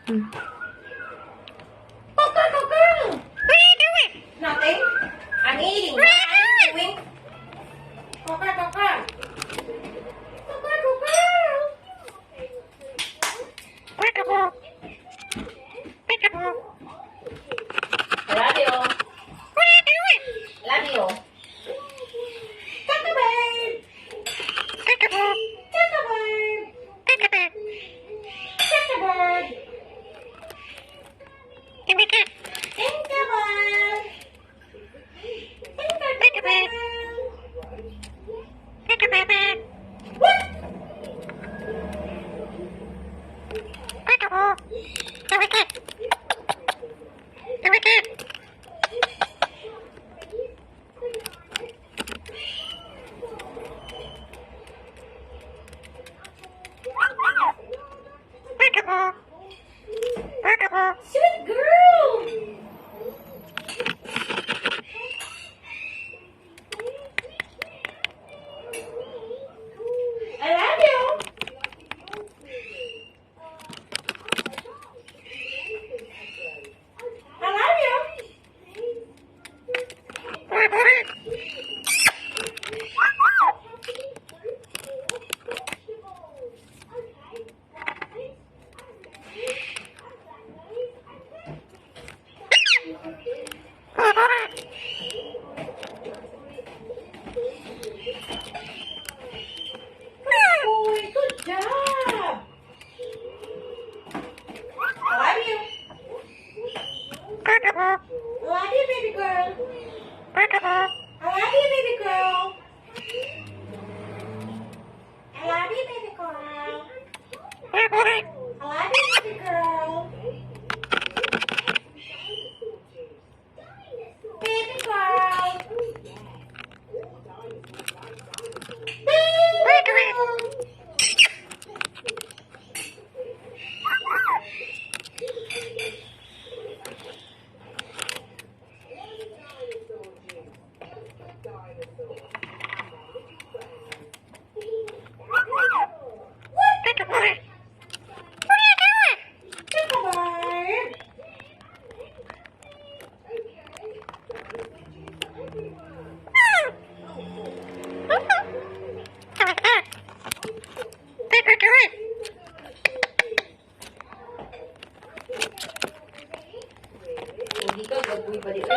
Hmm. Cocker, cocker. What are you doing? Nothing. I'm eating. What are you doing? Cocker, cocker. Cocker, cocker. Peekaboo. I love you. What are you doing? Love you. Peekaboo. Peekaboo. Peekaboo. Peekaboo. Peekaboo. Give me that. Peekaboo. Peekaboo. Peekaboo. What? Peekaboo. Give me that. Give me that. Peekaboo. Peekaboo. Sweet girl. I love you. I love you. Boy, good job. I love you. I love you, baby girl. I love you, baby girl. I love you, baby girl. I love you, baby girl. Baby girl. Baby girl. Hindi ka gagawin ba dito?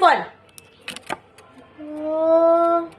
phone. Oh.